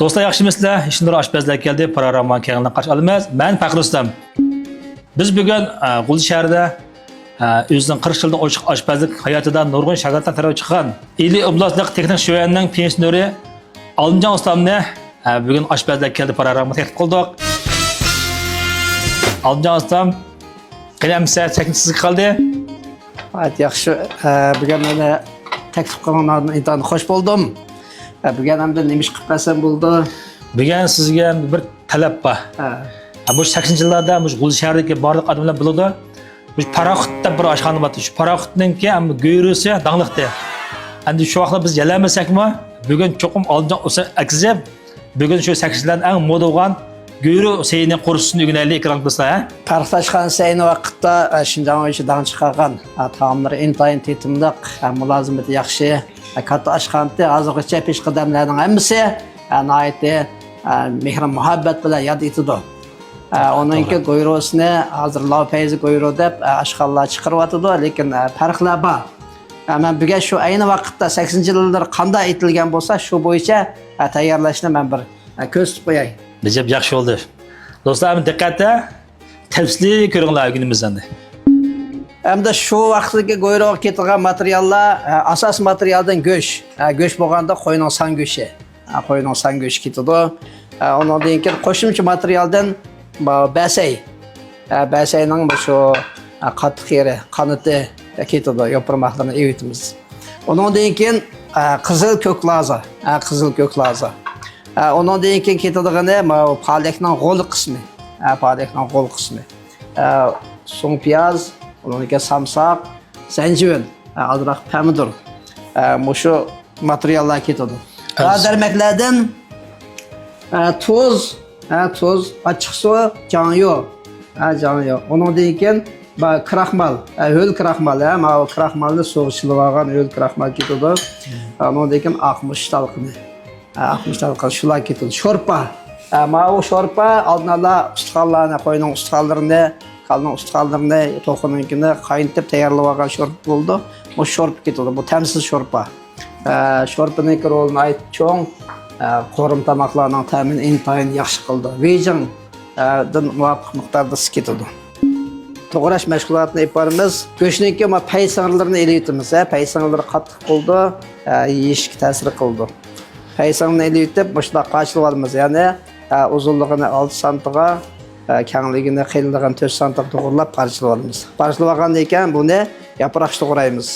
Do'stlar, yaxshimisizlar? Ishnur oshpazlar keldi. Programma kenglikni qarshi olamiz. Men Faqir Rustam. Biz bugun G'uzi shahrida o'zining 40 yillik ochiq oshpazlik hayotida nurg'un shogirdlar taraf chiqqan Ili oblastlik texnik sho'yanning pensioneri Olimjon ustamni bugun oshpazlar keldi programma taklif qildik. Olimjon ustam, qilamsa chekimsiz qoldi. Yaxshi, bugun meni taklif qilganlardan intan xush bo'ldim. Bugun hamda nima ish qilib qilsam bo'ldi? Bugun sizga bir talab bor. Bu 80-yillarda bu G'uzi shahridagi barliq odamlar biladi. Bu paraxutda bir oshxona bor. Shu paraxutninki ham go'yrusi dangliqda. Endi shu vaqtda biz yalamasakmi? Bugun cho'qim Olimjon usta akizib, bugun shu 80-yillarning eng moda bo'lgan go'yru seyni qursini o'rganaylik ekran qilsa. Paraxutashgan seyni vaqtda Shinjon bo'yicha dang chiqargan taomlar intayin tetimliq, mulozimati yaxshi. Katta oshxonada hozirgacha peshqadamlarning hammasi nihoyatda mehr muhabbat bilan yod etadi. Onunki go'yrosini hozir lavpayzi go'yro deb oshxonalar chiqaryotdi, lekin farqlar bor. Men bugun shu ayni vaqtda 80-yillar qanday etilgan bo'lsa, shu bo'yicha tayyorlashni men bir ko'z tutib qo'yay. Bijab yaxshi bo'ldi. Do'stlarim, diqqatda tafsili ko'ringlar günimizdan. Hamda shu vaqtdagi go'yroq ketilgan materiallar asos materialdan go'sht. Go'sht bo'lganda qo'yning san go'shti. Qo'yning san go'shti ketadi. Undan keyin qo'shimcha materialdan basay. Basayning shu qattiq yeri, qanoti ketadi, yopraqlarini evitimiz. Undan keyin qizil ko'klaza, qizil ko'klaza. Undan keyin ketadigani palakning g'o'l qismi, palakning g'o'l qismi. So'ng piyoz, undan keyin samsaq, zanjivil, azroq pomidor. Shu materiallar ketadi. Darmaklardan tuz, ochiq suv, janyo, janyo. Undan keyin kraxmal, ho'l kraxmal, kraxmalni so'g'ishilib olgan ho'l kraxmal ketadi. Undan keyin aqmish talqini. Aqmish talqini shular ketadi. Sho'rpa. Bu sho'rpa oldinlar ustaxonlarni, qo'yning ustaxonlarini, qalin ustaxonlarini, to'qininkini qaynatib tayyorlab olgan sho'rpa bo'ldi. Bu sho'rpa ketadi. Bu tamsiz sho'rpa. Sho'rpaning rolini ayt cho'ng, qo'rim tomoqlarning ta'mini intayin yaxshi qildi. Vejin dan muvofiq miqdorda ketadi. To'g'rash mashg'ulotini olib boramiz. Go'shtniki pay sing'irlarini elitamiz. Pay sing'irlari qattiq bo'ldi, yeyishga ta'sir qildi. Pay sing'irni elitib, boshqa qachilib olamiz. Ya'ni uzunligini 6 santiga, kengligini, qiyinligini 4 santiga to'g'rilab parchalab olamiz. Parchalab olgandan keyin buni yaproq to'g'raymiz.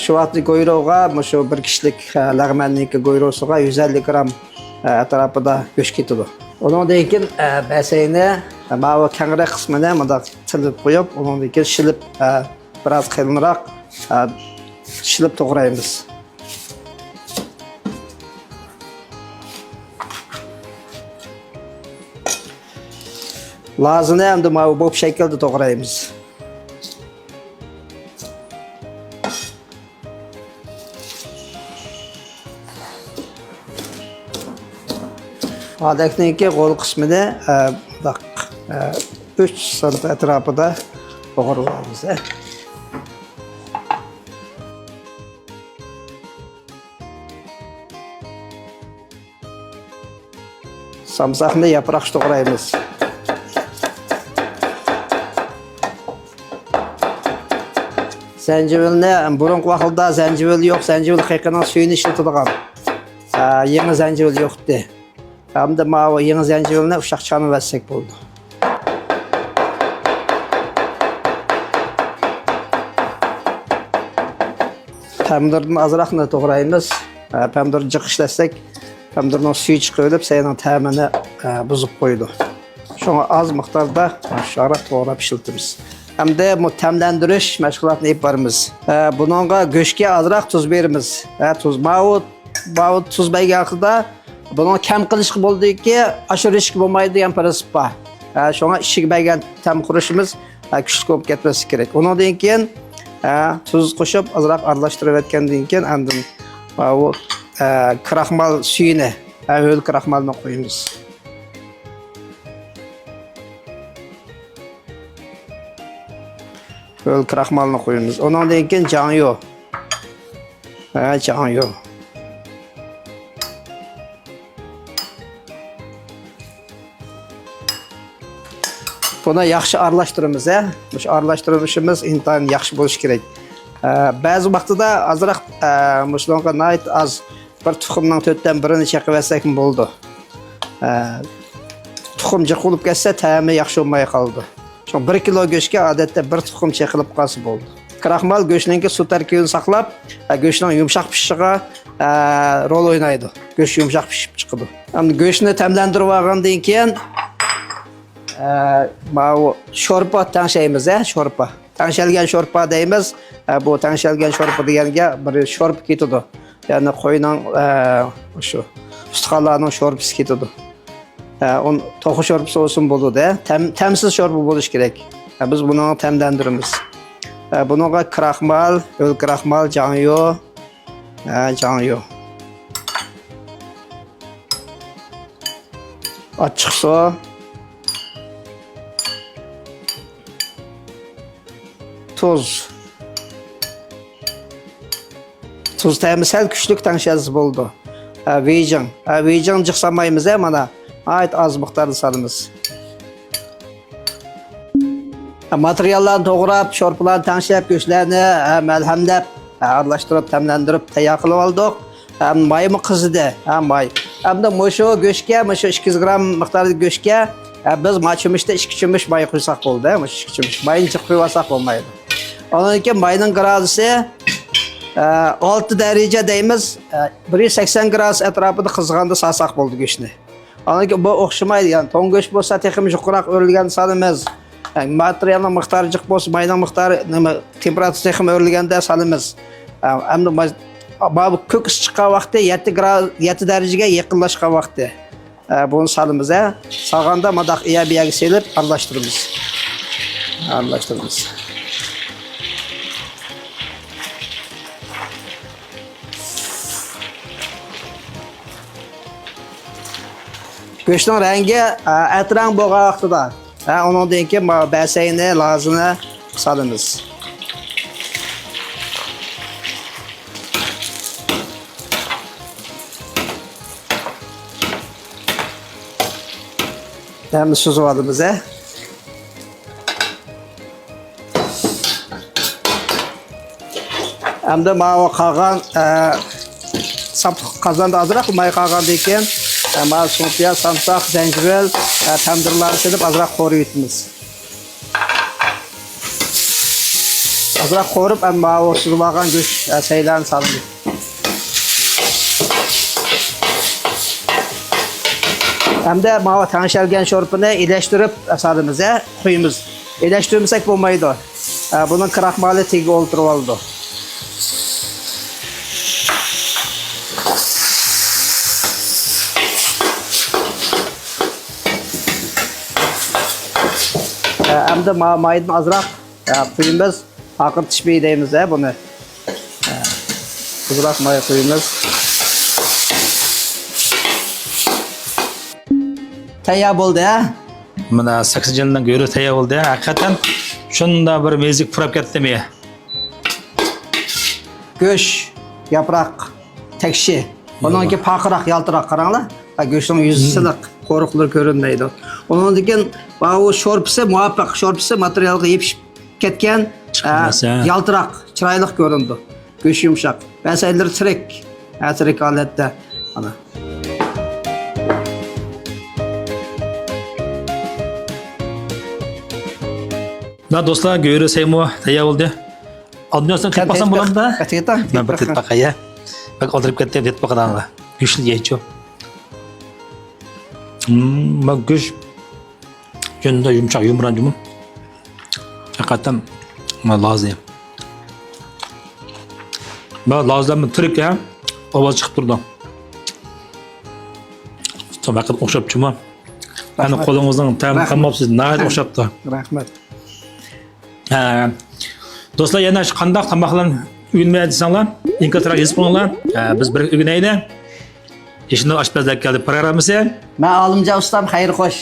Shu vaqtda go'yroqqa, shu bir kishilik lag'manniki go'yroqsiga 150 gram atrofida go'sht ketadi. Undan keyin basayni, mana kengroq qismini bunda tilib qo'yib, undan keyin shilib biroz qiyinroq shilib to'g'raymiz. Lazini ham bu shaklda to'g'raymiz. Adakniki qo'l qismini 3 sm atrofida to'g'rilamiz. Samsaqni yaproq to'g'raymiz. Zanjibilni burungi vaqtda zanjibil yo'q, zanjibil haqiqiy suyini ishlatadigan. Yangi zanjibil yo'qdi. Hamda mana yangi zanjibilni ushaqchani vassak bo'ldi. Pomidorni azroqni to'g'raymiz. Pomidor jiqishlasak, pomidorning suvi chiqib olib, sayning ta'mini buzib qo'ydi. Shunga oz miqdorda shara to'g'rab ishlatamiz. Hamda bu ta'mlantirish mashg'ulotini olib boramiz. Buningga go'shtga azroq tuz beramiz. Tuz bavut tuz berganida buni kam qilishga bo'ldiki, oshirishga bo'lmaydi degan prinsip bor. Shunga ishiga bergan tam qurishimiz kuchli bo'lib ketmasi kerak. Undan keyin tuz qo'shib azroq aralashtirib etgandan keyin andin bu kraxmal suyini, ho'l kraxmalni qo'yamiz. Böyle kraxmalını koyuyoruz. Ondan keyin janyo. Can yo'q. Buni yaxshi aralashtiramiz, Mush aralashtirishimiz intayin yaxshi bo'lishi kerak. Ba'zi vaqtida azroq mushunga nayt az bir tuxumning 4dan 1ni chaqib bo'ldi. Tuxum jiqilib ketsa, ta'mi yaxshi bo'lmay qoldi. Çünkü 1 kilo go'shtga odatda 1 tuxum chaqilib qolsa bo'ldi. Kraxmal go'shtning suv tarkibini saqlab, go'shtning yumshoq pishishiga rol o'ynaydi. Go'sht yumshoq pishib chiqadi. Endi go'shtni tamlantirib olgandan keyin bu sho'rpa tanshaymiz, sho'rpa. Tanshalgan sho'rpa deymiz. Bu tanshalgan sho'rpa deganga bir sho'rpa ketadi. Ya'ni qo'yning shu ustixonlarning sho'rpasi ketadi. On to'g'ri sho'rpasi olsun bo'ladi, tamsiz sho'rpa bo'lishi kerak. Biz buni tamlantiramiz. Bunga kraxmal, o'l kraxmal, janyo, Ochiq suv, tuz. Tuz ta'mi sal kuchli tanshasiz bo'ldi. Vejin jiqsamaymiz, mana. Ayt az miqdorda solamiz. Materiallarni to'g'rab, sho'rpalarni tanshab, go'shtlarni malhamlab, aralashtirib, tamlantirib tayyor qilib oldik. Maymi qizidi, may. Hamda mushu go'shtga, mushu 200 gram miqdorda go'shtga biz machimishda 2 cho'mish may qo'ysak bo'ldi, mushu 2 cho'mish. Mayni qo'yib olsak bo'lmaydi. Ondan keyin mayning gradusi 6 daraja deymiz, 180 gradus atrofida qizg'anda solsak bo'ldi go'shtni. Ondan keyin bu o'xshamaydi, ya'ni to'n go'sht bo'lsa, texim yuqoroq o'rilgan solamiz. Materialning miqdori jiq bo'lsa, mayning miqdori nima temperatura texim o'rilganda solamiz. Endi bu ko'kis chiqqan vaqtda 7 darajaga yaqinlashgan vaqtda buni solamiz, Solganda madaq biyaga selib aralashtiramiz. Go'shtning rangi atrang bo'lgan vaqtida, undan keyin basayni, lazini solamiz. Endi suzib olamiz, Endi mana qolgan qozonda azroq may qolgandan keyin mana so'piya, samsoq, zanjibil, tandirlarni silib azroq qo'rib yutamiz. Azroq qo'rib, mana suzib olgan go'sht saylarni solamiz. Hamda mana tanshalgan sho'rpani elashtirib solamiz, qo'yamiz. Elashtirmasak bo'lmaydi. Buni kraxmali tegi o'ltirib oldi. Hamda mayni azroq qo'yamiz. Aqirtishmay deymiz, buni. Azroq may qo'yamiz. Tayyor bo'ldi, Mana 8 yildan go'ri tayyor bo'ldi. Haqiqatan shunda bir mezik purab ketdimi? Go'sht, yaproq, tekshi. Bundan keyin paqiroq, yaltiroq qaranglar. Go'shtning yuzi siliq, qo'riqlar ko'rinmaydi. Undan keyin bu sho'rpasi muvaffaq, sho'rpasi materialga yepishib ketgan, yaltiroq, chiroyli ko'rindi. Go'sht yumshoq. Basaylar tirik holatda. Ana. Da do'stlar, go'ri saymo tayyor bo'ldi. Odmiyosdan qilib qolsam bo'ladimi? Men bir tet baqaya. Bak oldirib ketdim deb baqadanlar. Go'shtni yeychi. Bak go'sht junda yumshoq, yumran jumum. Haqiqatan lozim. Ba lozim tirik, ovoz chiqib turdi. Vaqt o'xshab chuma. Ana qo'lingizning ta'mi qolmabsiz, nahayat o'xshabdi. Rahmat. Do'stlar, yana qanday tamoqlarni uyinmaydi desanglar, inkaslar yozib qo'yinglar. Biz bir uyinaydi. Yeshinlar oshpazlar keldi programmasi. Men Olimjon ustam, xayr xo'sh.